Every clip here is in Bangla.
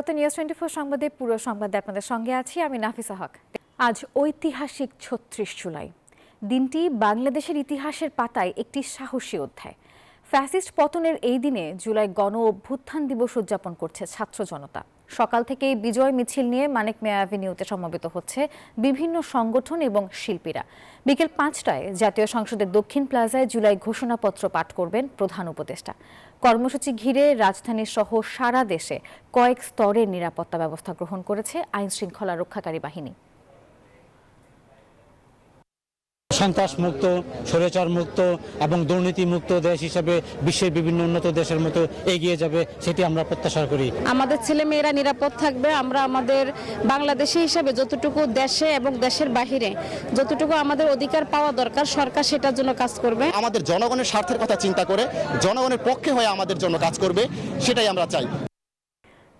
স্বাগত নিউজ 24 সংবাদে। পুরো সংবাদে আপনাদের সঙ্গে আছি আমি নাফিসা হক। আজ ঐতিহাসিক ৩৬ জুলাই। দিনটি বাংলাদেশের ইতিহাসের পাতায় একটি সাহসী অধ্যায়। ফ্যাসিস্ট পতনের এই দিনে জুলাই গণ অভ্যুত্থান দিবস উদযাপন করছে ছাত্র জনতা। সকাল থেকেই বিজয় মিছিল নিয়ে মানিক মিয়া অ্যাভিনিউতে সমবেত হচ্ছে বিভিন্ন সংগঠন এবং শিল্পীরা। বিকেল ৫টায় জাতীয় সংসদের দক্ষিণ প্লাজায় জুলাই ঘোষণাপত্র পাঠ করবেন প্রধান উপদেষ্টা। কর্মসূচি ঘিরে রাজধানী সহ সারা দেশে কয়েক স্তরের নিরাপত্তা ব্যবস্থা গ্রহণ করেছে আইন শৃঙ্খলা রক্ষাকারী বাহিনী। সন্ত্রাস মুক্ত, স্বৈরাচার মুক্ত এবং দুর্নীতি মুক্ত দেশ হিসেবে বিশ্বের বিভিন্ন উন্নত দেশের মতো এগিয়ে যাবে, সেটি আমরা প্রত্যাশা করি। আমাদের ছেলে মেয়েরা নিরাপদ থাকবে। আমরা আমাদের বাংলাদেশি হিসাবে যতটুকু দেশে এবং দেশের বাহিরে যতটুকু আমাদের অধিকার পাওয়া দরকার, সরকার সেটার জন্য কাজ করবে। আমাদের জনগণের স্বার্থের কথা চিন্তা করে জনগণের পক্ষে হয়ে আমাদের জন্য কাজ করবে, সেটাই আমরা চাই।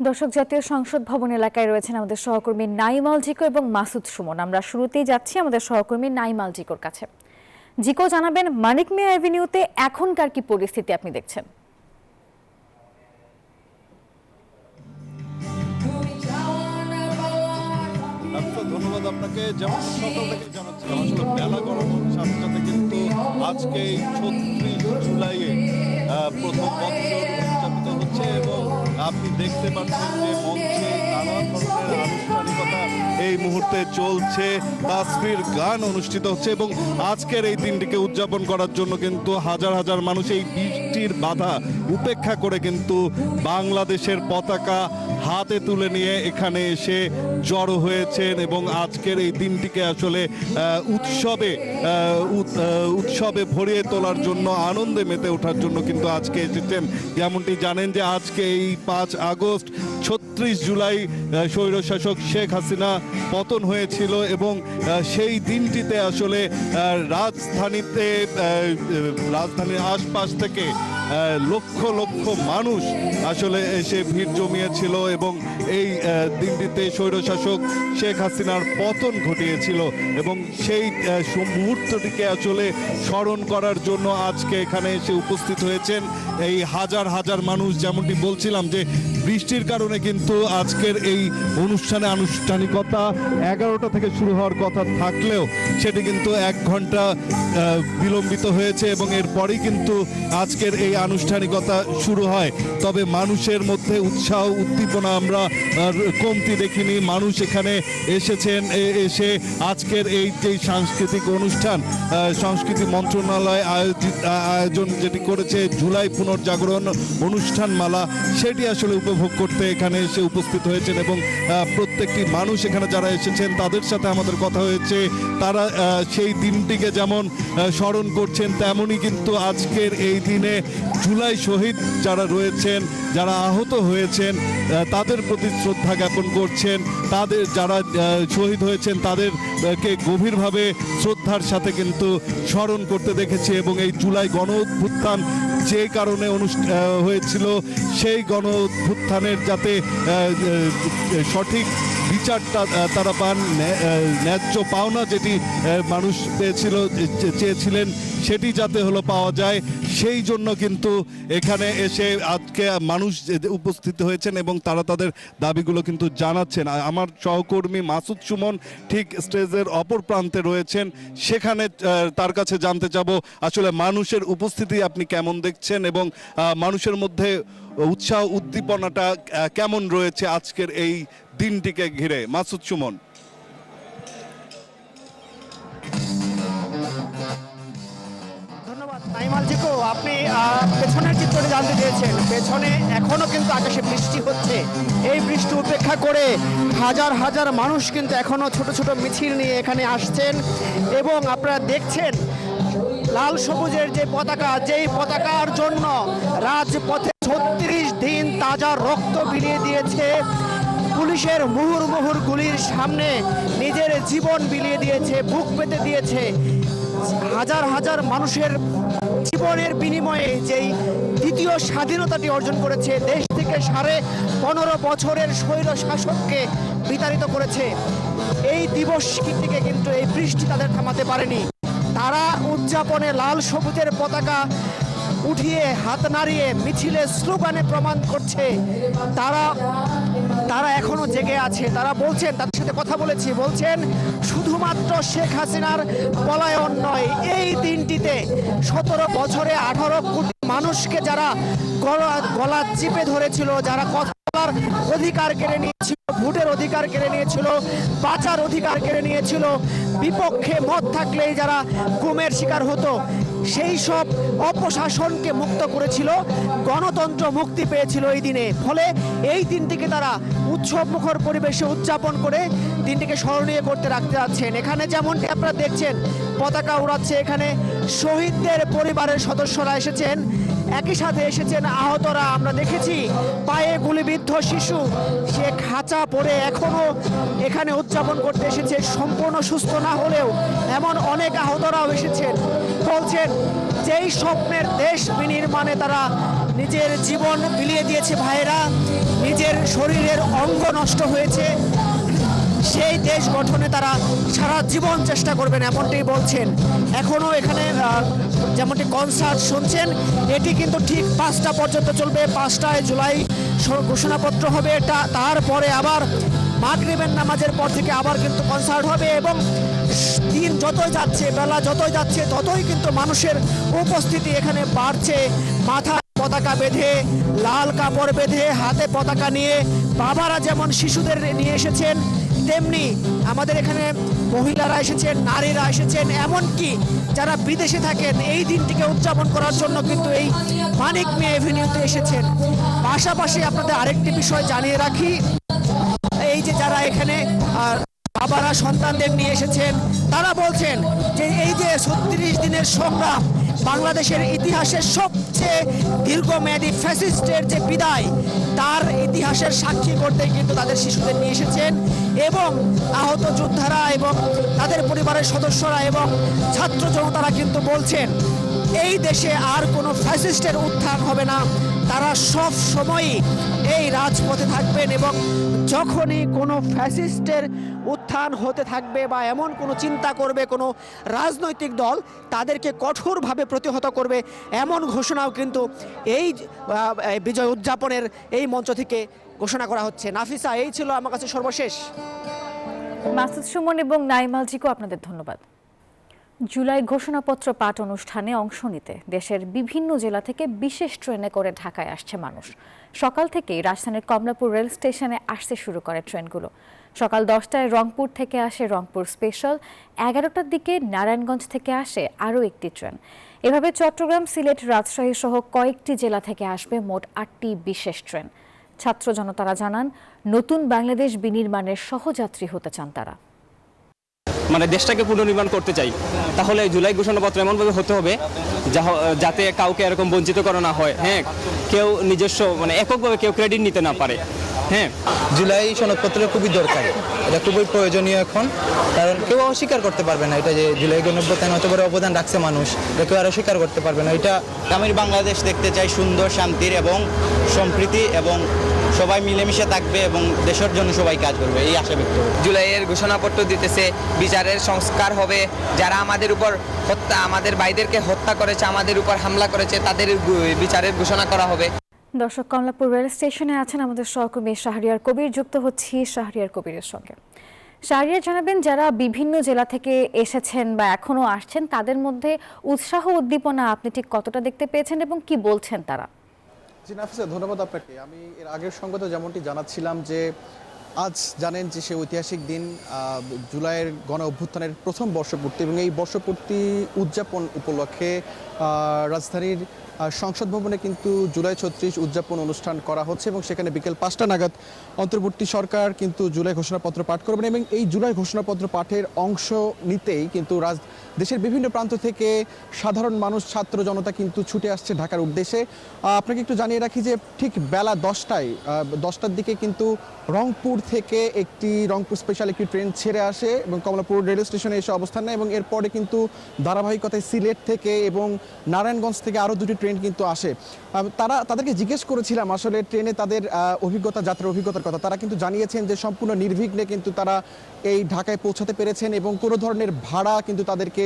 দর্শক, জাতীয় সংসদ ভবন এলাকায় রয়েছেন আমাদের সহকর্মী নাইমাল জিকো এবং মাসুদ সুমন। আমরা শুরুতেই যাচ্ছি আমাদের সহকর্মী নাইমাল জিকোর কাছে। জিকো, জানাবেন মানিক মিয়া অ্যাভিনিউতে এখনকার কি পরিস্থিতি আপনি দেখছেন? ধন্যবাদ আপনাকে। যেমন সকাল থেকে জানাচ্ছিলাম, আসলে বেলা গরমের সাথে সাথে কিন্তু আজকে ৩৬ জুলাইয়ে প্রথম বছর উদযাপিত হচ্ছে এবং আপনি দেখতে পাচ্ছেন যে মঞ্চে নানা ধরনের আনুষ্ঠানিকতা এই মুহূর্তে চলছে। তাসফির গান অনুষ্ঠিত হচ্ছে এবং আজকের এই দিনটিকে উদযাপন করার জন্য কিন্তু হাজার হাজার মানুষ এই বৃষ্টির বাধা উপেক্ষা করে কিন্তু বাংলাদেশের পতাকা হাতে তুলে নিয়ে এখানে এসে জড়ো হয়েছেন এবং আজকের এই দিনটিকে আসলে উৎসবে ভরিয়ে তোলার জন্য, আনন্দে মেতে ওঠার জন্য কিন্তু আজকে এসেছেন। যেমনটি জানেন যে আজকে এই ৫ আগস্ট ৩৬ জুলাই স্বৈরশাসক শেখ হাসিনা পতন হয়েছিল এবং সেই দিনটিতে আসলে রাজধানীর আশপাশ থেকে লক্ষ লক্ষ মানুষ আসলে এসে ভিড় জমিয়েছিল এবং এই দিনটিতে স্বৈরশাসক শেখ হাসিনার পতন ঘটিয়েছিল এবং সেই মুহূর্তটিকে আসলে স্মরণ করার জন্য আজকে এখানে এসে উপস্থিত হয়েছেন এই হাজার হাজার মানুষ। যেমনটি বলছিলাম যে বৃষ্টির কারণে কিন্তু আজকের এই অনুষ্ঠানে আনুষ্ঠানিকতা 11টা থেকে শুরু হওয়ার কথা থাকলেও সেটি কিন্তু 1 ঘন্টা বিলম্বিত হয়েছে এবং এরপরেই কিন্তু আজকের এই আনুষ্ঠানিকতা শুরু হয়। তবে মানুষের মধ্যে উৎসাহ উদ্দীপনা আমরা কমতি দেখিনি। মানুষ এখানে এসেছেন, এসে আজকের এই যে সাংস্কৃতিক অনুষ্ঠান, সংস্কৃতি মন্ত্রণালয় আয়োজন যেটি করেছে জুলাই পুনর্জাগরণ অনুষ্ঠান মালা, সেটি আসলে উপভোগ করতে এখানে এসে উপস্থিত হয়েছেন এবং প্রত্যেকটি মানুষ এখানে যারা এসেছেন তাদের সাথে আমাদের কথা হয়েছে। তারা সেই দিনটিকে যেমন স্মরণ করছেন, তেমনই কিন্তু আজকের এই দিনে জুলাই শহীদ যারা রয়েছেন, যারা আহত হয়েছেন তাদের প্রতি শ্রদ্ধা জ্ঞাপন করছেন। তাদের যারা শহীদ হয়েছেন তাদেরকে গভীরভাবে শ্রদ্ধার সাথে কিন্তু স্মরণ করতে দেখেছি এবং এই জুলাই গণ অভ্যুত্থান যে কারণে হয়েছিল সেই গণ অভ্যুত্থানের যাতে সঠিক বিচারটা তারা পান, ন্যায্য পাওনা যেটি মানুষ চেয়েছিলেন সেটি যাতে পাওয়া যায়, সেই জন্য কিন্তু এখানে এসে আজকে মানুষ উপস্থিত হয়েছেন এবং তারা তাদের দাবিগুলো কিন্তু জানাচ্ছেন। আমার সহকর্মী মাসুদ সুমন ঠিক স্টেজের অপর প্রান্তে রয়েছেন, সেখানে তার কাছে জানতে চাবো আসলে মানুষের উপস্থিতি আপনি কেমন দেখছেন এবং মানুষের মধ্যে উৎসাহ উদ্দীপনাটা কেমন রয়েছে আজকের এই দিনটিকে ঘিরে। মাসুদ সুমন। ধন্যবাদ নাইমাল জিকো। আপনি পেছনের চিত্রটি জানতে চেয়েছেন। পেছনে এখনো কিন্তু আকাশে বৃষ্টি হচ্ছে। এই বৃষ্টি উপেক্ষা করে হাজার হাজার মানুষ কিন্তু এখনো ছোট ছোট মিছিল নিয়ে এখানে আসছেন এবং আপনারা দেখছেন লাল সবুজের যে পতাকা, যেই পতাকার জন্য রাজপথে 36 দিন তাজা রক্ত বিলিয়ে দিয়েছে, পুলিশের মুহুর্মুহুর গুলির সামনে নিজের জীবন বিলিয়ে দিয়েছে, বুক পেতে দিয়েছে। হাজার হাজার মানুষের জীবনের বিনিময়ে যেই দ্বিতীয় স্বাধীনতাটি অর্জন করেছে, দেশ থেকে 15.5 বছরের স্বৈর শাসককে বিতাড়িত করেছে, এই দিবস থেকে কিন্তু এই বৃষ্টি তাদের থামাতে পারেনি। তারা উদযাপনে লাল সবুজের পতাকা উঠিয়ে হাত নাড়িয়ে মিছিলে স্লোগানে প্রমাণ করছে তারা এখনো জেগে আছে। তারা বলছেন, তাদের সাথে কথা বলেছি, বলছেন শুধুমাত্র শেখ হাসিনার পলায়ন নয়, এই দিনটিতে 17 বছরে 18 কোটি মানুষকে যারা গলা চিপে ধরেছিল, যারা কথা বলার অধিকার কেড়ে নিয়েছিল, ভোটের অধিকার কেড়ে নিয়েছিল, বাঁচার অধিকার কেড়ে নিয়েছিল, বিপক্ষে মত থাকলেই যারা গুমের শিকার হতো, সেই সব অপশাসনকে মুক্ত করেছিল, গণতন্ত্র মুক্তি পেয়েছিল এই দিনে। ফলে এই দিনটিকে তারা উৎসবমুখর পরিবেশে উদযাপন করে দিনটিকে স্মরণীয় করতে রাখতে যাচ্ছেন। এখানে যেমনটি আপনারা দেখছেন পতাকা উড়াচ্ছে, এখানে শহীদদের পরিবারের সদস্যরা এসেছেন, একই সাথে এসেছেন আহতরা। আমরা দেখেছি পায়ে গুলিবিদ্ধ শিশু, সে খাঁচা পরে এখনো এখানে উদযাপন করতে এসেছে, সম্পূর্ণ সুস্থ না হলেও এমন অনেক আহতরাও এসেছেন। বলছেন যেই স্বপ্নের দেশ বিনির্মাণে তারা নিজের জীবন বিলিয়ে দিয়েছে ভাইয়েরা, নিজের শরীরের অঙ্গ নষ্ট হয়েছে, সেই দেশ গঠনে তারা সারা জীবন চেষ্টা করবেন, এমনটাই বলছেন। এখনো এখানে যেমনটি কনসার্ট শুনছেন, এটি কিন্তু ঠিক 5টা পর্যন্ত চলবে। 5টায় জুলাই ঘোষণাপত্র হবে, তারপরে আবার মাগরিবের নামাজের পর থেকে আবার কিন্তু কনসার্ট হবে, এবং দিন যতই যাচ্ছে, বেলা যতই যাচ্ছে, ততই কিন্তু মানুষের উপস্থিতি এখানে বাড়ছে। মাথায় পতাকা বেঁধে, লাল কাপড় বেঁধে, হাতে পতাকা নিয়ে বাবারা যেমন শিশুদের নিয়ে এসেছেন, তেমনি আমাদের এখানে মহিলারা এসেছেন, নারীরা এসেছেন, এমনকি যারা বিদেশে থাকেন এই দিনটিকে উদযাপন করার জন্য কিন্তু এই মানিক মিয়া এভিনিউতে এসেছেন। পাশাপাশি আপনাদের আরেকটি বিষয় জানিয়ে রাখি, এই যে যারা এখানে বাবারা সন্তানদের নিয়ে এসেছেন, তারা বলছেন যে এই যে 36 দিনের সংগ্রাম, বাংলাদেশের ইতিহাসের সবচেয়ে দীর্ঘমেয়াদী ফ্যাসিস্টের যে বিদায়, তার ইতিহাসের সাক্ষী করতে কিন্তু তাদের শিশুদের নিয়ে এসেছেন, এবং আহত যোদ্ধারা এবং তাদের পরিবারের সদস্যরা এবং ছাত্র জনতারা কিন্তু বলছেন এই দেশে আর কোনো ফ্যাসিস্টের উত্থান হবে না। তারা সব সময়ই এই রাজপথে থাকবেন, এবং যখনই কোনো ফ্যাসিস্টের উত্থান হতে থাকবে বা এমন কোনো চিন্তা করবে কোনো রাজনৈতিক দল, তাদেরকে কঠোরভাবে প্রতিহত করবে, এমন ঘোষণাও কিন্তু এই বিজয় উদযাপনের এই মঞ্চ থেকে ঘোষণা করা হচ্ছে। নাফিসা, এই ছিল আমার কাছে সর্বশেষ। মাসুদ সুমন এবং নাইমালজিকে আপনাদের ধন্যবাদ। জুলাই ঘোষণাপত্র পাঠ অনুষ্ঠানে অংশ নিতে দেশের বিভিন্ন জেলা থেকে বিশেষ ট্রেনে করে ঢাকায় আসছে মানুষ। সকাল থেকেই রাজধানীর কমলাপুর রেল স্টেশনে আসতে শুরু করে ট্রেনগুলো। সকাল 10টায় রংপুর থেকে আসে রংপুর স্পেশাল, 11টার দিকে নারায়ণগঞ্জ থেকে আসে আরও একটি ট্রেন। এভাবে চট্টগ্রাম, সিলেট, রাজশাহী সহ কয়েকটি জেলা থেকে আসবে মোট 8টি বিশেষ ট্রেন। ছাত্র জনতারা জানান, নতুন বাংলাদেশ বিনির্মাণের সহযাত্রী হতে চান তারা। মানে দেশটাকে পুনর্নির্মাণ করতে চাই, তাহলে জুলাই ঘোষণাপত্র এমনভাবে হতে হবে যাতে কাউকে এরকম বঞ্চিত করা না হয়। হ্যাঁ, কেউ নিজস্ব মানে এককভাবে কেউ ক্রেডিট নিতে না পারে। হ্যাঁ, জুলাই সনদপত্র খুবই দরকারি, এটা খুবই প্রয়োজনীয় এখন, কারণ কেউ অস্বীকার করতে পারবে না এটা যে জুলাই গণঅভ্যুত্থানে অত বড় অবদান রাখছে মানুষ, এটা কেউ আর অস্বীকার করতে পারবে না। এটা আমি বাংলাদেশ দেখতে চাই সুন্দর, শান্তির এবং সম্প্রীতি, এবং সবাই মিলেমিশে থাকবে এবং দেশের জন্য সবাই কাজ করবে, এই আশা ব্যক্ত করি। জুলাইয়ের ঘোষণাপত্র দিতেছে, বিচারের সংস্কার হবে, যারা আমাদের উপর আমাদের ভাইদেরকে হত্যা করেছে, আমাদের উপর হামলা করেছে, তাদের বিচারের ঘোষণা করা হবে। দর্শক, কমলাপুর রেল স্টেশনে আছেন আমাদের সহকর্মী শাহরিয়ার কবির, যুক্ত হচ্ছি শাহরিয়ার কবিরের সঙ্গে। শাহরিয়ার, জানাবেন যারা বিভিন্ন জেলা থেকে এসেছেন বা এখনো আসছেন, তাদের মধ্যে উৎসাহ উদ্দীপনা আপনি ঠিক কতটা দেখতে পেয়েছেন এবং কি বলছেন তারা? জি নাফিসা, ধন্যবাদ আপনাকে। আমি এর আগের সঙ্গত যেমনটি জানাচ্ছিলাম যে আজ জানেন যে সে ঐতিহাসিক দিন, জুলাইয়ের গণ অভ্যুত্থানের প্রথম বর্ষপূর্তি, এবং এই বর্ষপূর্তি উদযাপন উপলক্ষে রাজধানীর সংসদ ভবনে কিন্তু জুলাই 36 উদযাপন অনুষ্ঠান করা হচ্ছে, এবং সেখানে বিকেল 5টা নাগাদ অন্তর্বর্তী সরকার কিন্তু জুলাই ঘোষণাপত্র পাঠ করবেন, এবং এই জুলাই ঘোষণাপত্র পাঠের অংশ নিতেই কিন্তু দেশের বিভিন্ন প্রান্ত থেকে সাধারণ মানুষ, ছাত্র জনতা কিন্তু ছুটে আসছে ঢাকার উদ্দেশ্যে। আপনাকে একটু জানিয়ে রাখি যে ঠিক বেলা 10টার দিকে কিন্তু রংপুর থেকে রংপুর স্পেশাল একটি ট্রেন ছেড়ে আসে এবং কমলাপুর রেল স্টেশনে এসে অবস্থান নেয়, এবং এরপরে কিন্তু ধারাবাহিকতায় সিলেট থেকে এবং নারায়ণগঞ্জ থেকে আরও 2টি ট্রেন কিন্তু আসে। তাদেরকে জিজ্ঞেস করেছিলাম আসলে ট্রেনে তাদের যাত্রার অভিজ্ঞতার কথা। তারা কিন্তু জানিয়েছেন যে সম্পূর্ণ নির্বিঘ্নে কিন্তু তারা এই ঢাকায় পৌঁছাতে পেরেছেন এবং কোনো ধরনের ভাড়া কিন্তু তাদেরকে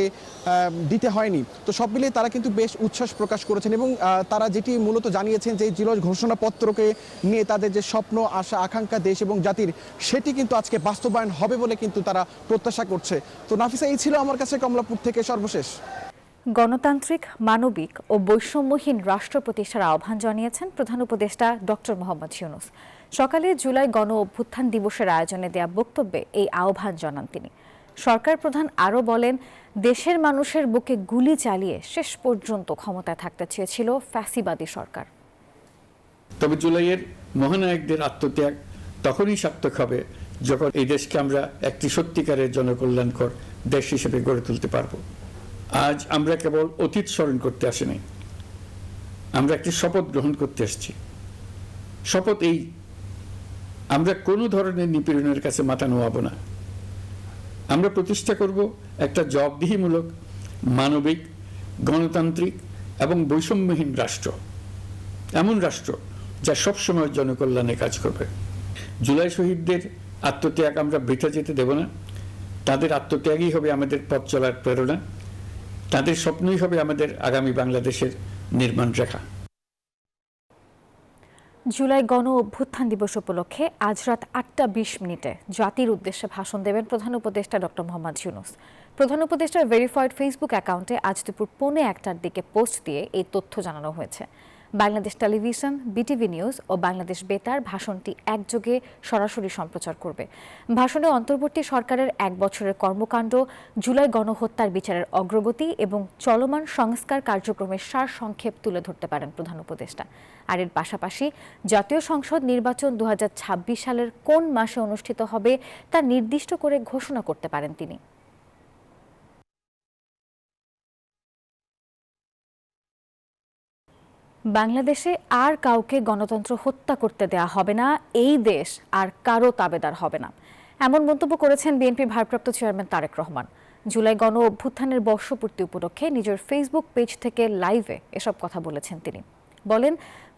দিতে হয়নি। তো সব মিলিয়ে তারা কিন্তু বেশ উচ্ছ্বাস প্রকাশ করেছেন এবং তারা যেটি মূলত জানিয়েছেন যে এই জুলাই ঘোষণাপত্রকে নিয়ে তাদের যে স্বপ্ন, আশা, আকাঙ্ক্ষা দেশ এবং জাতির, সেটি কিন্তু আজকে বাস্তবায়ন হবে বলে কিন্তু তারা প্রত্যাশা করছে। তো নাফিসা, এই ছিল আমার কাছে কমলাপুর থেকে সর্বশেষ। গণতান্ত্রিক, মানবিক ও বৈষম্যহীন রাষ্ট্র প্রতিষ্ঠার আহ্বান জানিয়েছেন প্রধান উপদেষ্টা ডক্টর মোহাম্মদ ইউনূস। সকালে জুলাই গণ অভ্যুত্থান দিবসের আয়োজনে দেয়া বক্তব্যে এই আহ্বান জানান তিনি। সরকার প্রধান আরও বলেন, দেশের মানুষের বুকে গুলি চালিয়ে শেষ পর্যন্ত ক্ষমতায় থাকতে চেয়েছিল ফ্যাসিবাদী সরকার। তবে জুলাইয়ের মহানায়কদের আত্মত্যাগ তখনই সার্থক হবে যখন এই দেশকে আমরা একটি সত্যিকারের জনকল্যাণকর দেশ হিসেবে গড়ে তুলতে পারব। আজ আমরা কেবল অতীত স্মরণ করতে আসিনি, আমরা একটি শপথ গ্রহণ করতে আসছি। শপথ এই, আমরা কোনো ধরনের নিপীড়নের কাছে মাথা নোয়াব না। আমরা প্রতিষ্ঠা করব একটা জবাবদিহিমূলক, মানবিক, গণতান্ত্রিক এবং বৈষম্যহীন রাষ্ট্র, এমন রাষ্ট্র যা সবসময় জনকল্যাণে কাজ করবে। জুলাই শহীদদের আত্মত্যাগ আমরা বৃথা যেতে দেব না। তাদের আত্মত্যাগই হবে আমাদের পথ চলার প্রেরণা, তাদের স্বপ্নই হবে আমাদের আগামী বাংলাদেশের নির্মাণ রেখা। জুলাই গণ অভ্যুত্থান দিবস উপলক্ষে আজ রাত 8:20 জাতির উদ্দেশ্যে ভাষণ দেবেন প্রধান উপদেষ্টা ডক্টর মোহাম্মদ ইউনূস। প্রধান উপদেষ্টার ভেরিফাইড ফেসবুক অ্যাকাউন্টে আজ দুপুর 1:45টার দিকে পোস্ট দিয়ে এই তথ্য জানানো হয়েছে। বাংলাদেশ টেলিভিশন, বিটিভি নিউজ ও বাংলাদেশ বেতার ভাষণটি একযোগে সরাসরি সম্প্রচার করবে। ভাষণে অন্তর্বর্তী সরকারের 1 বছরের কর্মকাণ্ড, জুলাই গণহত্যার বিচারের অগ্রগতি এবং চলমান সংস্কার কার্যক্রমের সারসংক্ষেপ তুলে ধরতে পারেন প্রধান উপদেষ্টা। আর এর পাশাপাশি জাতীয় সংসদ নির্বাচন 2026 সালের কোন মাসে অনুষ্ঠিত হবে তা নির্দিষ্ট করে ঘোষণা করতে পারেন তিনি। বাংলাদেশে আর কাউকে গণতন্ত্র হত্যা করতে দেয়া হবে না, এই দেশ আর কারো তাবেদার হবে না, এমন মন্তব্য করেছেন বিএনপির ভারপ্রাপ্ত চেয়ারম্যান তারেক রহমান। জুলাই গণ অভ্যুত্থানের বর্ষপূর্তি উপলক্ষে নিজের ফেসবুক পেজ থেকে লাইভে এসব কথা বলেছেন তিনি। বলেন,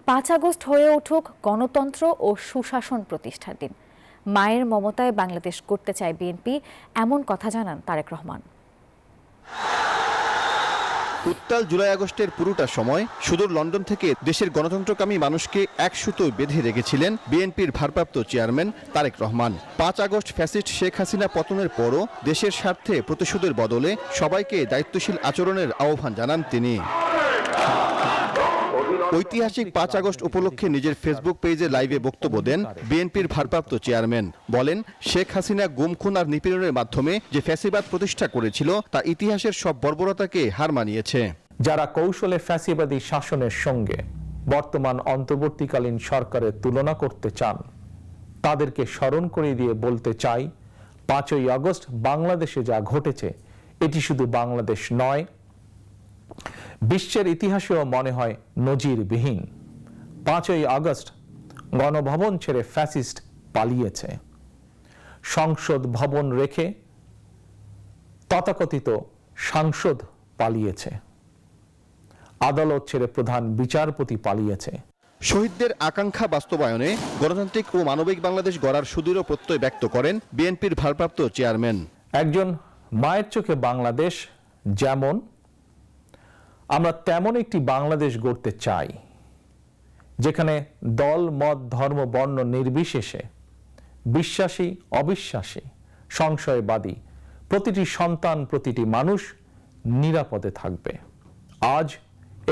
5 আগস্ট হয়ে উঠুক গণতন্ত্র ও সুশাসন প্রতিষ্ঠার দিন। মায়ের মমতায় বাংলাদেশ গড়তে চায় বিএনপি, এমন কথা জানান তারেক রহমান। উত্তাল জুলাই আগস্টের পুরোটা সময় সুদূর লন্ডন থেকে দেশের গণতন্ত্রকামী মানুষকে এক সুতোয় বেঁধে রেখেছিলেন বিএনপির ভারপ্রাপ্ত chairman Tarique Rahman. 5 August fascist Sheikh Hasina পতনের পরও দেশের স্বার্থে প্রতিশোধের বদলে সবাইকে দায়িত্বশীল আচরণের আহ্বান জানান তিনি। ঐতিহাসিক 5 আগস্ট উপলক্ষে নিজের ফেসবুক পেজে লাইভে বক্তব্য দেন বিএনপির ভারপ্রাপ্ত চেয়ারম্যান। বলেন, শেখ হাসিনা গুম, খুন আর নিপীড়নের মাধ্যমে যে ফ্যাসিবাদ প্রতিষ্ঠা করেছিল তা ইতিহাসের সব বর্বরতাকে হার মানিয়েছে। যারা কৌশলে ফ্যাসিবাদী শাসনের সঙ্গে বর্তমান অন্তর্বর্তীকালীন সরকারের তুলনা করতে চান, তাদেরকে স্মরণ করিয়ে দিয়ে বলতে চাই, 5ই আগস্ট বাংলাদেশে যা ঘটেছে এটি শুধু বাংলাদেশ নয়, বিশ্বের ইতিহাসেও মনে হয় নজিরবিহীন। 5ই আগস্ট গণভবন ছেড়ে ফ্যাসিস্ট পালিয়েছে, সংসদ ভবন রেখে তথাকথিত সাংসদ পালিয়েছে, আদালত ছেড়ে প্রধান বিচারপতি পালিয়েছে। শহীদদের আকাঙ্ক্ষা বাস্তবায়নে গণতান্ত্রিক ও মানবিক বাংলাদেশ গড়ার সুদৃঢ় প্রত্যয় ব্যক্ত করেন বিএনপির ভারপ্রাপ্ত চেয়ারম্যান। একজন মায়ের চোখে বাংলাদেশ যেমন, আমরা তেমন একটি বাংলাদেশ গড়তে চাই যেখানে দল, মত, ধর্ম, বর্ণ নির্বিশেষে বিশ্বাসী, অবিশ্বাসী, সংশয়বাদী প্রতিটি সন্তান, প্রতিটি মানুষ নিরাপদে থাকবে। আজ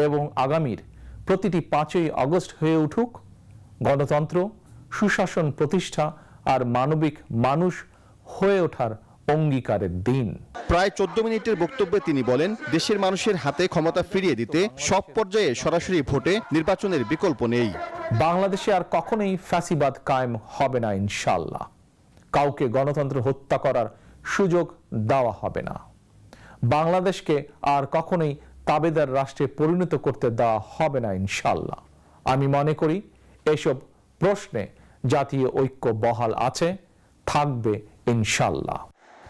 এবং আগামীর প্রতিটি 5ই আগস্ট হয়ে উঠুক গণতন্ত্র, সুশাসন প্রতিষ্ঠা আর মানবিক মানুষ হয়ে ওঠার অঙ্গীকারের দিন। প্রায় 14 মিনিটের বক্তব্যে তিনি বলেন, দেশের মানুষের হাতে ক্ষমতা ফিরিয়ে দিতে সব পর্যায়ে সরাসরি ভোটে নির্বাচনের বিকল্প নেই। বাংলাদেশে আর কখনোই ফ্যাসিবাদ কায়েম হবে না ইনশাআল্লাহ। কাউকে গণতন্ত্র হত্যা করার সুযোগ দেওয়া হবে না। বাংলাদেশকে আর কখনোই তাবেদার রাষ্ট্রে পরিণত করতে দেওয়া হবে না ইনশাআল্লাহ। আমি মনে করি এসব প্রশ্নে জাতীয় ঐক্য বহাল আছে, থাকবে ইনশাআল্লাহ।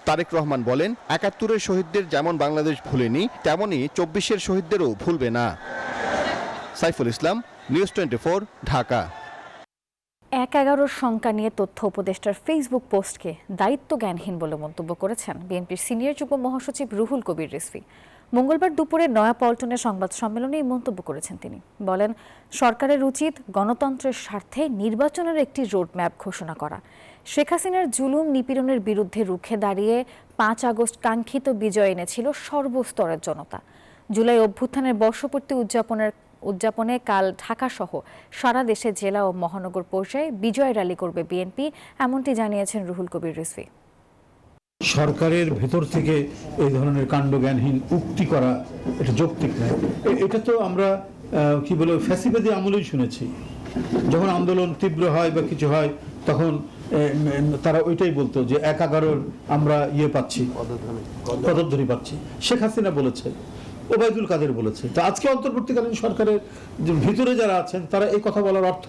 তারেক রহমান বলেন, ৭১-এর শহীদদের যেমন বাংলাদেশ ভুলেনি, তেমনই ২৪-এর শহীদদেরও ভুলবে না। সাইফুল ইসলাম, নিউজ 24, ঢাকা। ১-১১ সংখ্যা নিয়ে তথ্য উপদেষ্টার ফেসবুক পোস্টকে দায়িত্বজ্ঞানহীন বলে মন্তব্য করেছেন বিএনপির সিনিয়র যুগ্ম মহাসচিব রুহুল কবির রিজভী। মঙ্গলবার দুপুরে নয়াপল্টনে সংবাদ সম্মেলনে এই মন্তব্য করেছেন তিনি। বলেন, সরকারের উচিত গণতন্ত্রের স্বার্থে নির্বাচনের একটি রোডম্যাপ ঘোষণা করা। শেখ হাসিনার জুলুম নিপীড়নের বিরুদ্ধে রুখে দাঁড়িয়ে ৫ আগস্ট কাঙ্ক্ষিত বিজয় এনেছিল সর্বস্তরের জনতা। জুলাই অভ্যুত্থানের বর্ষপূর্তি উদযাপনে কাল ঢাকাসহ সারা দেশে জেলা ও মহানগর পর্যায়ে বিজয় র্যালি করবে বিএনপি, এমনটি জানিয়েছেন রুহুল কবির রিজভী। সরকারের ভেতর থেকে এই ধরনের কাণ্ডজ্ঞানহীন উক্তি করা এটা যৌক্তিক নয়। এটা তো আমরা কি বলে ফ্যাসিবাদী আমলেই শুনেছি। যখন আন্দোলন তীব্র হয় বা কিছু হয় তখন তারা ওইটাই বলতো যে ১-১১ আমরা পাচ্ছি, পদধ্বনি পাচ্ছি। শেখ হাসিনা বলেছে, ওবায়দুল কাদের বলেছে। তো আজকে অন্তর্বর্তীকালীন সরকারের ভিতরে যারা আছেন তারা এই কথা বলার অর্থ,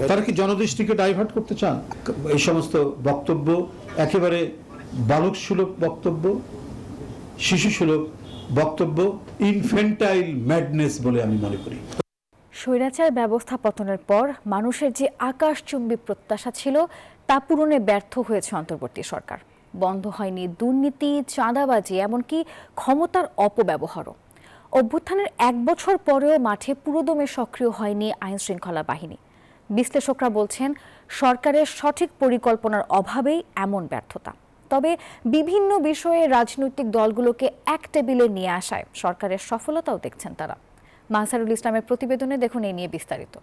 তারা কি জনদৃষ্টিকে ডাইভার্ট করতে চান? এই সমস্ত বক্তব্য একেবারে বালক সুলভ বক্তব্য, শিশু সুলভ বক্তব্য, ইনফ্যান্টাইল ম্যাডনেস বলে আমি মনে করি। স্বৈরাচার ব্যবস্থা পতনের পর মানুষের যে আকাশচুম্বী প্রত্যাশা ছিল তা পূরণে ব্যর্থ হয়েছে অন্তর্বর্তী সরকার। বন্ধ হয়নি দুর্নীতি, চাঁদাবাজি, এমনকি ক্ষমতার অপব্যবহারও। অভ্যুত্থানের ১ বছর পরেও মাঠে পুরোদমে সক্রিয় হয়নি আইনশৃঙ্খলা বাহিনী। বিশ্লেষকরা বলছেন, সরকারের সঠিক পরিকল্পনার অভাবেই এমন ব্যর্থতা। তবে বিভিন্ন বিষয়ে রাজনৈতিক দলগুলোকে এক টেবিলে নিয়ে আসায় সরকারের সফলতাও দেখছেন তারা। মানসারুল ইসলামের প্রতিবেদনে দেখুন এই নিয়ে বিস্তারিত।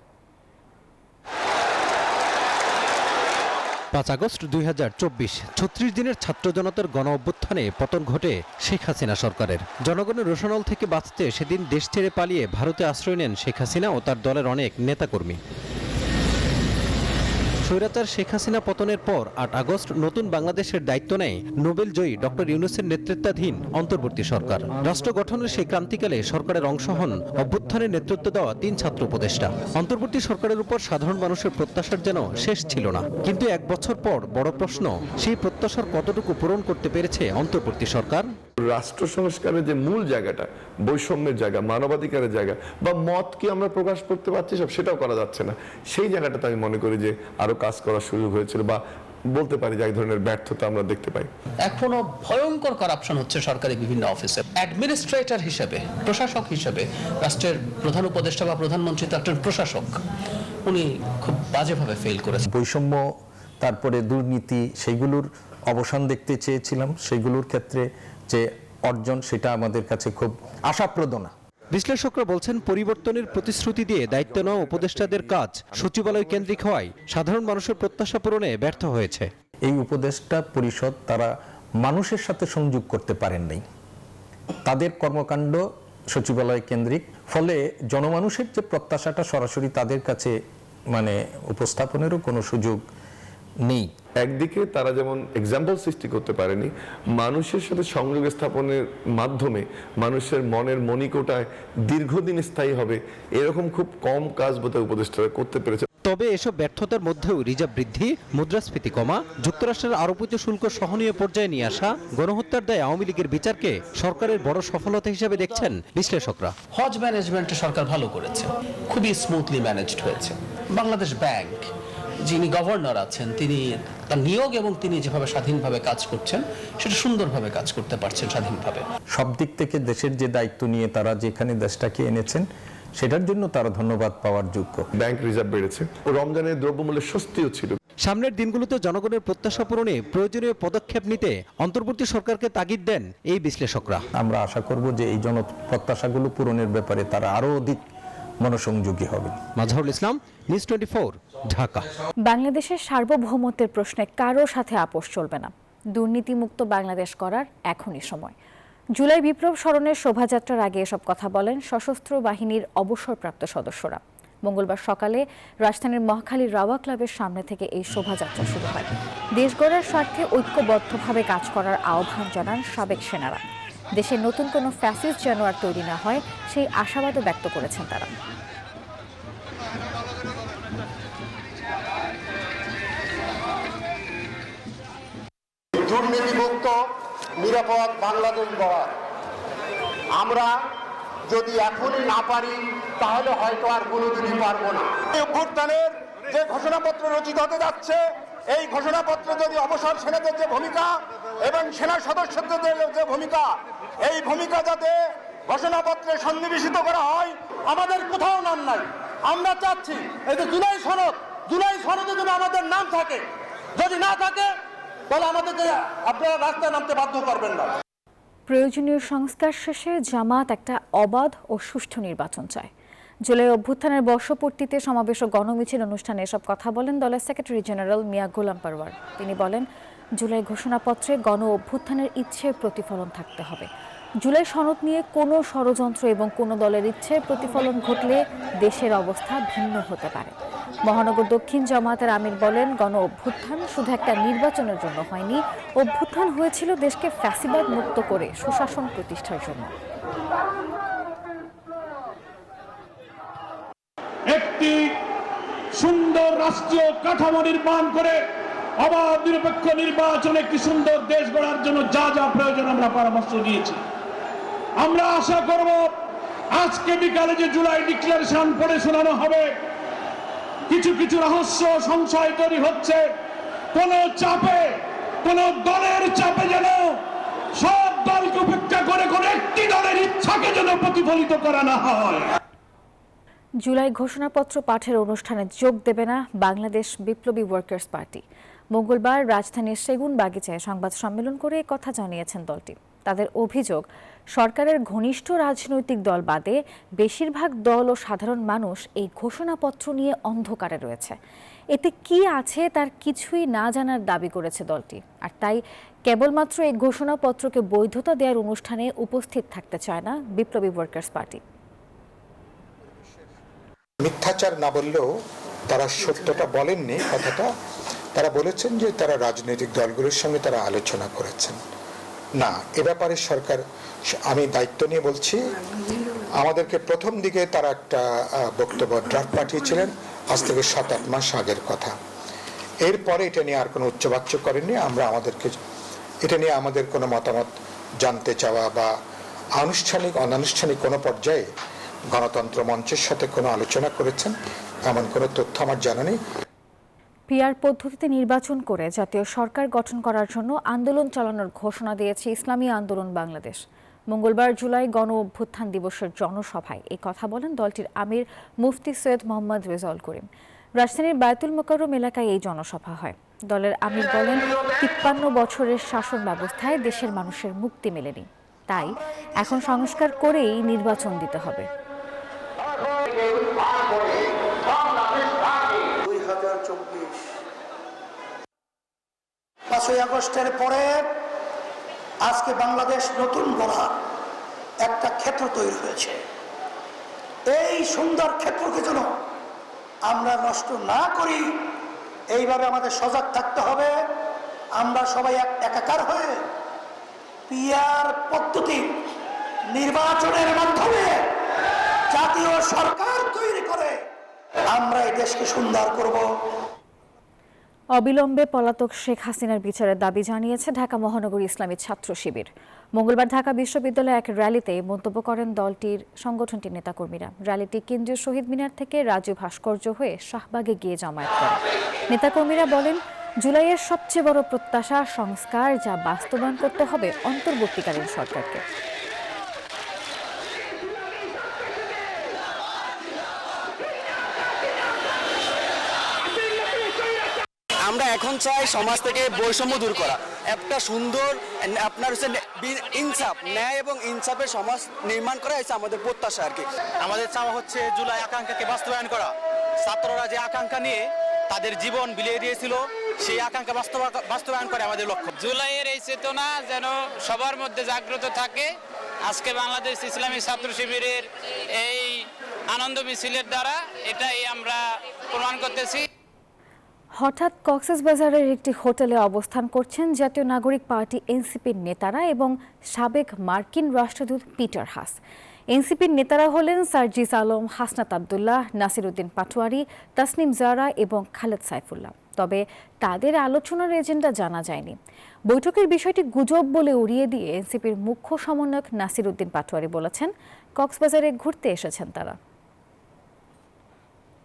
৫ আগস্ট ২০২৪, ৩৬ দিনের ছাত্র জনতার গণ অভ্যুত্থানে পতন ঘটে শেখ হাসিনা সরকারের। জনগণের রোষানল থেকে বাঁচতে সেদিন দেশ ছেড়ে পালিয়ে ভারতে আশ্রয় নেন শেখ হাসিনা ও তার দলের অনেক নেতাকর্মী। স্বৈরাচার শেখ হাসিনা পতনের পর ৮ আগস্ট নতুন বাংলাদেশের দায়িত্ব নেয় নোবেল জয়ী ডক্টর ইউনূসের নেতৃত্বাধীন অন্তর্বর্তী সরকার। রাষ্ট্র গঠনের সেই ক্রান্তিকালে সরকারের অংশ হন অভ্যুত্থানের নেতৃত্ব দেওয়া ৩ ছাত্র উপদেষ্টা। অন্তর্বর্তী সরকারের উপর সাধারণ মানুষের প্রত্যাশার যেন শেষ ছিল না। কিন্তু ১ বছর পর বড় প্রশ্ন, সেই প্রত্যাশার কতটুকু পূরণ করতে পেরেছে অন্তর্বর্তী সরকার? রাষ্ট্র সংস্কারের যে মূল জায়গাটা, বৈষম্যের জায়গা, মানবাধিকারের জায়গা বা মত কি আমরা প্রকাশ করতে পারছি, সেটাও করা যাচ্ছে না। সেই জায়গাটাতে আমি মনে করি যে আরো কাজ করার সুযোগ হয়েছিল, বা বলতে পারি যে এক ধরনের ব্যর্থতা আমরা দেখতে পাই। এখনো ভয়ঙ্কর করাপশন হচ্ছে সরকারি বিভিন্ন অফিসে। অ্যাডমিনিস্ট্রেটর হিসেবে, প্রশাসক হিসেবে, রাষ্ট্রের প্রধান উপদেষ্টা বা প্রধানমন্ত্রী তো একজন প্রশাসক, উনি খুব বাজেভাবে ফেল করেছেন। বৈষম্য, তারপরে দুর্নীতি, সেইগুলোর অবসান দেখতে চেয়েছিলাম। সেইগুলোর ক্ষেত্রে যে অর্জন, সেটা আমাদের কাছে খুব আশাপ্রদ না। বিশ্লেষকরা বলছেন, পরিবর্তনের প্রতিশ্রুতি দিয়ে দায়িত্ব নেওয়া উপদেষ্টাদের কাজ সচিবালয় কেন্দ্রিক হওয়ায় সাধারণ মানুষের প্রত্যাশা পূরণে ব্যর্থ হয়েছে। এই উপদেষ্টা পরিষদ তারা মানুষের সাথে সংযোগ করতে পারেন নাই। তাদের কর্মকাণ্ড সচিবালয় কেন্দ্রিক, ফলে জনমানুষের যে প্রত্যাশাটা সরাসরি তাদের কাছে উপস্থাপনেরও কোনো সুযোগ নেই। একদিকে তারা যেমন এক্সাম্পল সৃষ্টি করতে পারেনি, মানুষের সাথে সংযোগ স্থাপনের মাধ্যমে মানুষের মনের মণিকোটায় দীর্ঘদিন স্থায়ী হবে এরকম খুব কম কাজ বোধহয় উপদেষ্টারা করতে পেরেছে। তবে এসব ব্যর্থতার মধ্যেও রিজার্ভ বৃদ্ধি, মুদ্রাস্ফীতি কমা, যুক্তরাষ্ট্রের আরোপিত শুল্ক সহনীয় পর্যায়ে নিয়ে আসা, গণহত্যার দায়ে আওয়ামী লীগের বিচারকে সরকারের বড় সফলতা হিসেবে দেখছেন বিশ্লেষকরা। হজ ম্যানেজমেন্টে সরকার ভালো করেছে, খুবই স্মুথলি ম্যানেজড হয়েছে। বাংলাদেশ ব্যাংক, যিনি গভর্নর আছেন, তিনি তার নিয়োগ এবং তিনি যেভাবে স্বাধীনভাবে কাজ করছেন, সেটা সুন্দরভাবে কাজ করতে পারছেন স্বাধীনভাবে। সব দিক থেকে দেশের যে দায়িত্ব নিয়ে তারা যেখানে দেশটাকে এনেছেন, সেটার জন্য তারা ধন্যবাদ পাওয়ার যোগ্য। ব্যাংক রিজার্ভ বেড়েছে, ও রমজানের দ্রব্যমূল্যের স্বস্তিও ছিল। সামনের দিনগুলোতে জনগণের প্রত্যাশা পূরণে প্রয়োজনীয় পদক্ষেপ নিতে অন্তর্বর্তী সরকারকে তাগিদ দেন এই বিশ্লেষকরা। আমরা আশা করব যে এই প্রত্যাশাগুলো পূরণের ব্যাপারে তারা আরো অধিক মনোসংযোগী হবে। মাজহারুল ইসলাম, নিউজ 24, ঢাকা। বাংলাদেশের সার্বভৌমত্বের প্রশ্নে কারো সাথে আপোষ চলবে না। দুর্নীতিমুক্ত বাংলাদেশ করার এখনই সময়। জুলাই বিপ্লব স্মরণের শোভাযাত্রার আগে এসব কথা বলেন সশস্ত্র বাহিনীর অবসরপ্রাপ্ত সদস্যরা। মঙ্গলবার সকালে রাজধানীর মহাখালীর রাওয়া ক্লাবের সামনে থেকে এই শোভাযাত্রা শুরু হয়। দেশ গড়ার স্বার্থে ঐক্যবদ্ধভাবে কাজ করার আহ্বান জানান সাবেক সেনারা। দেশের নতুন কোনো ফ্যাসিস্ট যেন আর তৈরি না হয়, সেই আশাবাদও ব্যক্ত করেছেন তারা। দুর্নীতিমুক্ত নিরাপদ বাংলাদেশ গড়ার। আমরা যদি এখনই না পারি তাহলে হয়তো আর কোনোদিনই পারবো না। এই অভ্যুত্থানের যে ঘোষণাপত্র রচিত হতে যাচ্ছে, এই ঘোষণাপত্র যদি অবসর সেনাদের যে ভূমিকা এবং সেনা সদস্যদের যে ভূমিকা, এই ভূমিকা যাতে ঘোষণাপত্রে সন্নিবেশিত করা হয়, আমাদের কোথাও নাম নাই। আমরা চাচ্ছি এই যে জুলাই সনদে যদি আমাদের নাম থাকে, যদি না থাকে তাহলে আমাদেরকে আপনারা রাস্তায় নামতে বাধ্য করবেন না। প্রয়োজনীয় সংস্কার শেষে জামাত একটা অবাধ ও সুষ্ঠু নির্বাচন চায়। জুলাই অভ্যুত্থানের বর্ষপূর্তিতে সমাবেশ ও গণমিছিল অনুষ্ঠানে এসব কথা বলেন দলের সেক্রেটারি জেনারেল মিয়া গোলাম পরওয়ার। তিনি বলেন, জুলাই ঘোষণাপত্রে গণ অভ্যুত্থানের ইচ্ছের প্রতিফলন থাকতে হবে। জুলাই সনদ নিয়ে কোনো ষড়যন্ত্র এবং কোনো দলের ইচ্ছের প্রতিফলন ঘটলে দেশের অবস্থা ভিন্ন হতে পারে। মহানগর দক্ষিণ জামায়াতের আমির বলেন, গণ অভ্যুত্থান শুধু একটা নির্বাচনের জন্য হয়নি, অভ্যুত্থান হয়েছিল দেশকে ফ্যাসিবাদ মুক্ত করে সুশাসন প্রতিষ্ঠার জন্য। একটি সুন্দর রাষ্ট্রীয় কাঠামো নির্মাণ করে অবাধ নিরপেক্ষ নির্বাচন, একটি সুন্দর দেশ গড়ার জন্য যা যা প্রয়োজন আমরা পরামর্শ দিয়েছি। আমরা আশা করব আজকে বিকালে যে জুলাই ডিক্লারেশন পড়ে শোনানো হবে, কিছু কিছু রহস্য সংশয় তৈরি হচ্ছে, কোন চাপে, কোন দলের চাপে যেন সব দলকে উপেক্ষা করে কোন একটি দলের ইচ্ছাকে যেন প্রতিফলিত করা না হয়। জুলাই ঘোষণাপত্র পাঠের অনুষ্ঠানে যোগ দেবে না বাংলাদেশ বিপ্লবী ওয়ার্কার্স পার্টি। মঙ্গলবার রাজধানীর সেগুনবাগিচায় সংবাদ সম্মেলন করে কথা জানিয়েছেন দলটি। তাদের অভিযোগ, সরকারের ঘনিষ্ঠ রাজনৈতিক দল বাদে বেশিরভাগ দল ও সাধারণ মানুষ এই ঘোষণাপত্র নিয়ে অন্ধকারে রয়েছে। এতে কি আছে তার কিছুই না জানার দাবি করেছে দলটি, আর তাই কেবলমাত্র এই ঘোষণাপত্রকে বৈধতা দেওয়ার অনুষ্ঠানে উপস্থিত থাকতে চায় না বিপ্লবী ওয়ার্কার্স পার্টি। মিথ্যাচার না বললেও তারা সত্যটা বলেননি, কথাটা তারা বলেছেন যে তারা রাজনৈতিক দলগুলোর সঙ্গে তারা আলোচনা করেছেন। না, এ ব্যাপারে সরকার, আমি দায়িত্ব নিয়ে বলছি, আমাদেরকে প্রথম দিকে তারা একটা বক্তব্য ড্রাফট পাঠিয়েছিলেন, আজ থেকে 7-8 মাস আগের কথা। এরপরে এটা নিয়ে আর কোনো উচ্চবাচ্য করেননি। আমরা এটা নিয়ে আমাদের কোনো মতামত জানতে চাওয়া বা আনুষ্ঠানিক অনানুষ্ঠানিক কোনো পর্যায়ে গণতন্ত্র মঞ্চের সাথে কোনো আলোচনা করেছেন এমন কোনো তথ্য আমার জানা নেই। পিআর পদ্ধতিতে নির্বাচন করে জাতীয় সরকার গঠন করার জন্য আন্দোলন চালানোর ঘোষণা দিয়েছে ইসলামী আন্দোলন বাংলাদেশ। মঙ্গলবার জুলাই গণ অভ্যুত্থান দিবসের জনসভায় এই কথা বলেন দলটির আমির মুফতি সৈয়দ মোহাম্মদ রেজাউল করিম। রাজধানীর বায়তুল মোকাররম এলাকায় এই জনসভা হয়। দলের আমির বলেন, 53 বছরের শাসন ব্যবস্থায় দেশের মানুষের মুক্তি মেলেনি, তাই এখন সংস্কার করেই নির্বাচন দিতে হবে। 5ই আগস্টের পরে আজকে বাংলাদেশ নতুন গড়ার একটা ক্ষেত্র তৈরি হয়েছে। এই সুন্দর ক্ষেত্রকে যেন আমরা নষ্ট না করি, এইভাবে আমাদের সজাগ থাকতে হবে। আমরা সবাই একাকার হয়ে পিআর পদ্ধতি নির্বাচনের মাধ্যমে জাতীয় সরকার তৈরি করে আমরা এই দেশকে সুন্দর করব। অবিলম্বে পলাতক শেখ হাসিনার বিচারের দাবি জানিয়েছে ঢাকা মহানগর ইসলামী ছাত্র শিবির। মঙ্গলবার ঢাকা বিশ্ববিদ্যালয়ে এক র্যালিতে মন্তব্য করেন সংগঠনটির নেতাকর্মীরা। র্যালিটি কেন্দ্রীয় শহীদ মিনার থেকে রাজু ভাস্কর্য হয়ে শাহবাগে গিয়ে জমায়েত করে। নেতাকর্মীরা বলেন, জুলাইয়ের সবচেয়ে বড় প্রত্যাশা সংস্কার, যা বাস্তবায়ন করতে হবে অন্তর্বর্তীকালীন সরকারকে। আমরা এখন চাই সমাজ থেকে বৈষম্য দূর করা, একটা সুন্দর আপনার হচ্ছে ইনসাফ, ন্যায় এবং ইনসাফের সমাজ নির্মাণ করা হচ্ছে আমাদের প্রত্যাশা আর কি। আমাদের চাওয়া হচ্ছে জুলাই আকাঙ্ক্ষাকে বাস্তবায়ন করা। ছাত্ররা যে আকাঙ্ক্ষা নিয়ে তাদের জীবন বিলিয়ে দিয়েছিল, সেই আকাঙ্ক্ষা বাস্তবায়ন করে আমাদের লক্ষ্য। জুলাইয়ের এই চেতনা যেন সবার মধ্যে জাগ্রত থাকে। আজকে বাংলাদেশ ইসলামী ছাত্র শিবিরের এই আনন্দ মিছিলের দ্বারা এটাই আমরা প্রমাণ করতেছি। হঠাৎ কক্সবাজারের একটি হোটেলে অবস্থান করছেন জাতীয় নাগরিক পার্টি এনসিপির নেতারা এবং সাবেক মার্কিন রাষ্ট্রদূত পিটার হাস। এনসিপির নেতারা হলেন সার্জিস আলম, হাসনাত আবদুল্লাহ, নাসিরউদ্দিন পাটোয়ারি, তাসনিম জারা এবং খালেদ সাইফুল্লাহ। তবে তাদের আলোচনার এজেন্ডা জানা যায়নি। বৈঠকের বিষয়টি গুজব বলে উড়িয়ে দিয়ে এনসিপির মুখ্য সমন্বয়ক নাসির উদ্দিন পাটোয়ারি বলেছেন, কক্সবাজারে ঘুরতে এসেছেন তারা।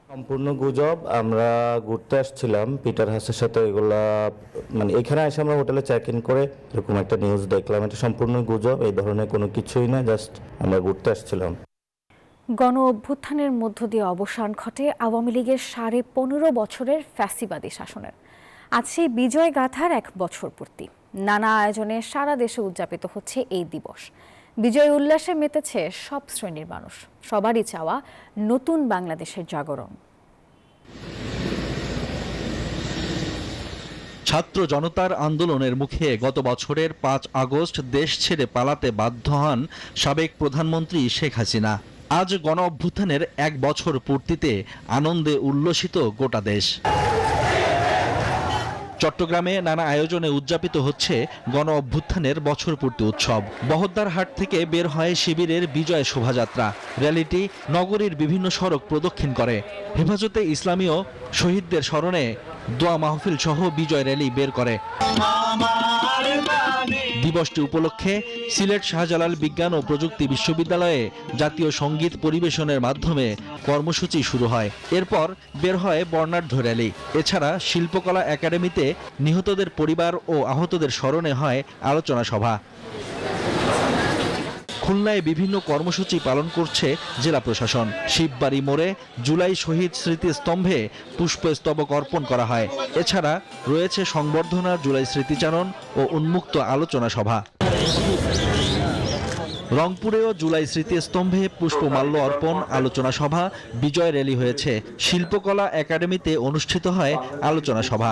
সম্পূর্ণ গুজব। আমরা ঘুরতে আসছিলাম পিটার হাসের সাথে, এগুলা মানে এখানে এসে আমরা হোটেলে চেক ইন করে এরকম একটা নিউজ দেখলাম। এটা সম্পূর্ণ গুজব, এই ধরনের কোনো কিছুই না, জাস্ট আমরা ঘুরতে আসছিলাম। গণ অভ্যুত্থানের মধ্য দিয়ে অবসান ঘটে আওয়ামী লীগের 15.5 বছরের ফ্যাসিবাদী শাসনের। আজ সেই বিজয় গাথার 1 বছর পূর্তি। নানা আয়োজনে সারা দেশে উদযাপিত হচ্ছে এই দিবস। বিজয় উল্লাসে মেতেছে সব শ্রেণীর মানুষ। সবারই চাওয়া নতুন বাংলাদেশের জাগরণ। ছাত্র জনতার আন্দোলনের মুখে গত বছরের 5 আগস্ট দেশ ছেড়ে পালাতে বাধ্য হন সাবেক প্রধানমন্ত্রী শেখ হাসিনা। আজ গণ অভ্যুত্থানের 1 বছর পূর্তিতে আনন্দে উল্লসিত গোটা দেশ। চট্টগ্রামে নানা আয়োজনে উদযাপিত হচ্ছে গণ অভ্যুত্থানের বছরপূর্তি উৎসব। বহদ্দার হাট থেকে বের হয় শিবিরের বিজয় শোভাযাত্রা। র্যালিটি নগরীর বিভিন্ন সড়ক প্রদক্ষিণ করে। হেফাজতে ইসলামীও শহীদদের স্মরণে দোয়া মাহফিল সহ বিজয় র্যালি বের করে। দিবসটি উপলক্ষে সিলেট শাহজালাল বিজ্ঞান ও প্রযুক্তি বিশ্ববিদ্যালয়ে জাতীয় সঙ্গীত পরিবেশনের মাধ্যমে কর্মসূচি শুরু হয়। এরপর বের হয় বর্ণাঢ্য র্যালি। এছাড়া শিল্পকলা একাডেমিতে নিহতদের পরিবার ও আহতদের স্মরণে হয় আলোচনা সভা। খুলনায় বিভিন্ন কর্মসূচি পালন করছে জেলা প্রশাসন। শিববাড়ি মোড়ে জুলাই শহীদ স্মৃতিস্তম্ভে পুষ্পস্তবক অর্পণ করা হয়। এছাড়া রয়েছে সংবর্ধনা, জুলাই স্মৃতিচারণ ও উন্মুক্ত আলোচনা সভা। রংপুরেও জুলাই স্মৃতিস্তম্ভে পুষ্পমাল্য অর্পণ, আলোচনা সভা, বিজয় র্যালি হয়েছে। শিল্পকলা একাডেমিতে অনুষ্ঠিত হয় আলোচনা সভা।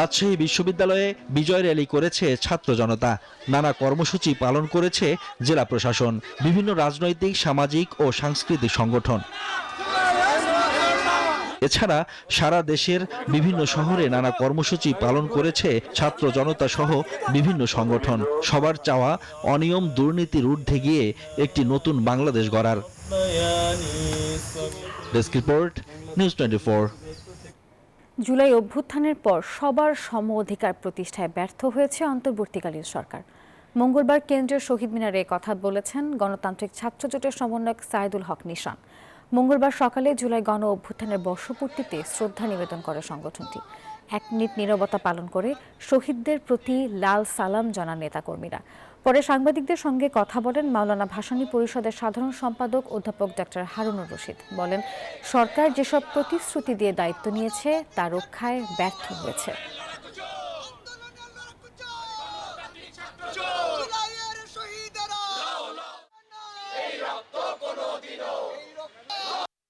রাজশাহী বিশ্ববিদ্যালয়ে বিজয় র্যালি করেছে ছাত্র জনতা। নানা কর্মসূচি পালন করেছে জেলা প্রশাসন, বিভিন্ন রাজনৈতিক, সামাজিক ও সাংস্কৃতিক সংগঠন। এছাড়া সারা দেশের বিভিন্ন শহরে নানা কর্মসূচি পালন করেছে ছাত্র জনতা সহ বিভিন্ন সংগঠন। সবার চাওয়া অনিয়ম, দুর্নীতির ঊর্ধ্বে গিয়ে একটি নতুন বাংলাদেশ গড়ার। Desk report, news 24। জুলাই অভ্যুত্থানের পর সবার সম অধিকার প্রতিষ্ঠায় ব্যর্থ হয়েছে অন্তর্বর্তীকালীন সরকার। মঙ্গলবার কেন্দ্রীয় শহীদ মিনারে কথা বলেছেন গণতান্ত্রিক ছাত্রজোটের সমন্বয়ক সাইদুল হক নিশান। মঙ্গলবার সকালে জুলাই গণ অভ্যুত্থানের বর্ষপূর্তিতে শ্রদ্ধা নিবেদন করে সংগঠনটি। 1 মিনিট নীরবতা পালন করে শহীদদের প্রতি লাল সালাম জানান নেতাকর্মীরা। পরে সাংবাদিকদের সঙ্গে কথা বলেন মাওলানা ভাসানী পরিষদের সাধারণ সম্পাদক অধ্যাপক ডক্টর হারুনুর রশিদ। বলেন, সরকার যেসব প্রতিশ্রুতি দিয়ে দায়িত্ব নিয়েছে তা রক্ষায় ব্যর্থ হয়েছে।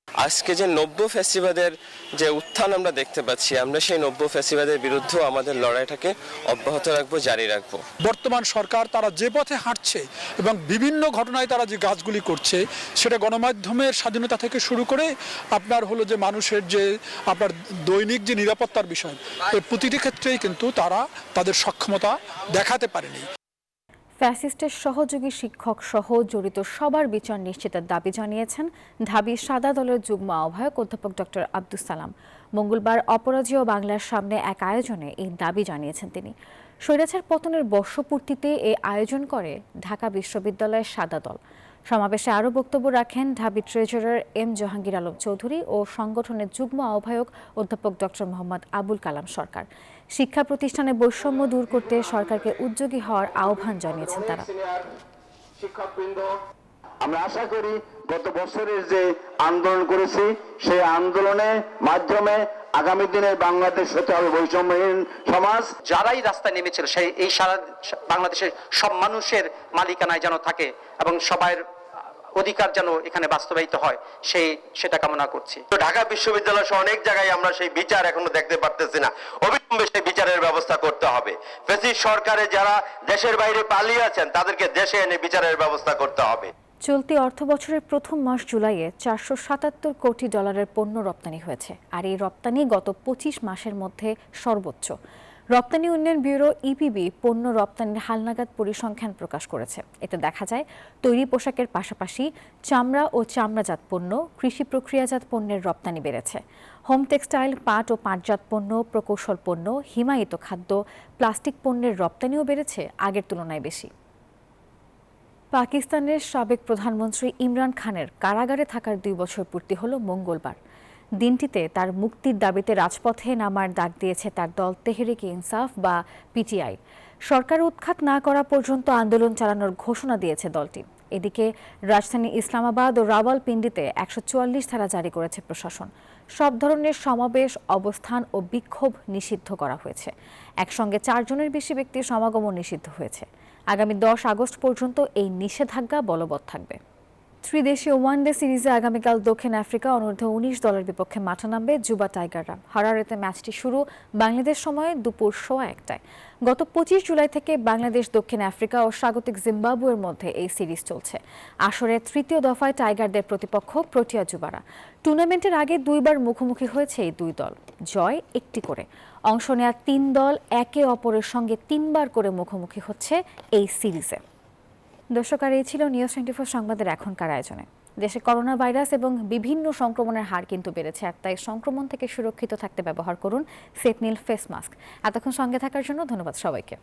আজকে যে নব্য ফ্যাসিবাদের যে উত্থান আমরা দেখতে পাচ্ছি, আমরা সেই নব্য ফ্যাসিবাদের বিরুদ্ধে আমাদের লড়াইটাকে অব্যাহত রাখবো, জারি রাখবো। বর্তমান সরকার তারা যে পথে হাঁটছে এবং বিভিন্ন ঘটনায় তারা যে কাজগুলি করছে, সেটা গণমাধ্যমের স্বাধীনতা থেকে শুরু করে আপনার হলো যে মানুষের যে আপনার দৈনিক যে নিরাপত্তার বিষয়, এই প্রতিটি ক্ষেত্রেই কিন্তু তারা তাদের সক্ষমতা দেখাতে পারেনি। ফ্যাসিস্টের সহযোগী শিক্ষক সহ জড়িত সবার বিচার নিশ্চিতের দাবি জানিয়েছেন ঢাবি সাদা দলের যুগ্ম আহ্বায়ক অধ্যাপক ডক্টর আব্দুস সালাম। মঙ্গলবার অপরাজেয় বাংলার সামনে এক আয়োজনে এই দাবি জানিয়েছেন তিনি। স্বৈরাচার পতনের বর্ষপূর্তিতে এই আয়োজন করে ঢাকা বিশ্ববিদ্যালয়ের সাদা দল। সমাবেশে আরও বক্তব্য রাখেন ঢাবি ট্রেজারার এম জাহাঙ্গীর আলম চৌধুরী ও সংগঠনের যুগ্ম আহ্বায়ক অধ্যাপক ডক্টর মোহাম্মদ আবুল কালাম সরকার। শিক্ষা প্রতিষ্ঠানে বৈষম্য দূর করতে সরকারকে উদ্যোগী হওয়ার আহ্বান জানিয়েছেন তারা। আমরা আশা করি গত বছরের যে আন্দোলন করেছি, সেই আন্দোলনের মাধ্যমে আগামী দিনে বাংলাদেশ হতে হবে বৈষম্যহীন সমাজ। যারাই রাস্তায় নেমেছিল সেই এই সারা বাংলাদেশের সব মানুষের মালিকানায় যেন থাকে এবং সবার অধিকার যেন এখানে বাস্তবায়িত হয়, সেটা কামনা করছি। তো ঢাকা বিশ্ববিদ্যালয় সহ অনেক জায়গায় আমরা সেই বিচার এখনো দেখতে পারতেছি না। অবিলম্বে সেই বিচারের ব্যবস্থা করতে হবে। ফ্যাসিস্ট সরকারে যারা দেশের বাইরে পালিয়ে আছেন তাদেরকে দেশে এনে বিচারের ব্যবস্থা করতে হবে। চলতি অর্থবছরের প্রথম মাস জুলাইয়ে $477 কোটি পণ্য রপ্তানি হয়েছে, আর এই রপ্তানি গত 25 মাসের মধ্যে সর্বোচ্চ। রপ্তানি উন্নয়ন ব্যুরো ইপিবি পণ্য রপ্তানির হালনাগাদ পরিসংখ্যান প্রকাশ করেছে। এতে দেখা যায় তৈরি পোশাকের পাশাপাশি চামড়া ও চামড়াজাত পণ্য, কৃষি প্রক্রিয়াজাত পণ্যের রপ্তানি বেড়েছে। হোম টেক্সটাইল, পাট ও পাটজাত পণ্য, প্রকৌশল পণ্য, হিমায়িত খাদ্য, প্লাস্টিক পণ্যের রপ্তানিও বেড়েছে আগের তুলনায় বেশি। পাকিস্তানের সাবেক প্রধানমন্ত্রী ইমরান খানের কারাগারে থাকার 2 বছর পূর্তি হলো মঙ্গলবার। দিনটিতে তার মুক্তির দাবিতে রাজপথে নামার ডাক দিয়েছে তার দল তেহরিকে ইনসাফ বা পিটিআই। সরকার উৎখাত না করা পর্যন্ত আন্দোলন চালানোর ঘোষণা দিয়েছে দলটি। এদিকে রাজধানী ইসলামাবাদ ও রাওয়ালপিন্ডিতে 144 ধারা জারি করেছে প্রশাসন। সব ধরনের সমাবেশ, অবস্থান ও বিক্ষোভ নিষিদ্ধ করা হয়েছে। একসঙ্গে 4 জনের বেশি ব্যক্তির সমাগমও নিষিদ্ধ হয়েছে। আগামী 10 আগস্ট পর্যন্ত এই নিষেধাজ্ঞা বলবৎ থাকবে। ত্রিদেশীয় ওয়ানডে সিরিজে আগামীকাল দক্ষিণ আফ্রিকা অনূর্ধ্ব 19 দলের বিপক্ষে মাঠে নামবে যুবা টাইগাররা। হারারেতে ম্যাচটি শুরু বাংলাদেশ সময়ে দুপুর 1:15টায়। গত 25 জুলাই থেকে বাংলাদেশ, দক্ষিণ আফ্রিকা ও স্বাগতিক জিম্বাবুয়ের মধ্যে এই সিরিজ চলছে। আসরের 3য় দফায় টাইগারদের প্রতিপক্ষ প্রোটিয়া যুবারা। টুর্নামেন্টের আগে 2বার মুখোমুখি হয়েছে এই 2 দল, জয় 1টি করে। অংশ নেওয়া 3 দল একে অপরের সঙ্গে 3বার করে মুখোমুখি হচ্ছে এই সিরিজে। দর্শক, আর এই ছিল নিউজ 24 সংবাদের এখনকার আয়োজনে। দেশে করোনা ভাইরাস এবং বিভিন্ন সংক্রমণের হার কিন্তু বেড়েছে, আর তাই সংক্রমণ থেকে সুরক্ষিত থাকতে ব্যবহার করুন সেফনিল ফেস মাস্ক। এতক্ষণ সঙ্গে থাকার জন্য ধন্যবাদ সবাইকে।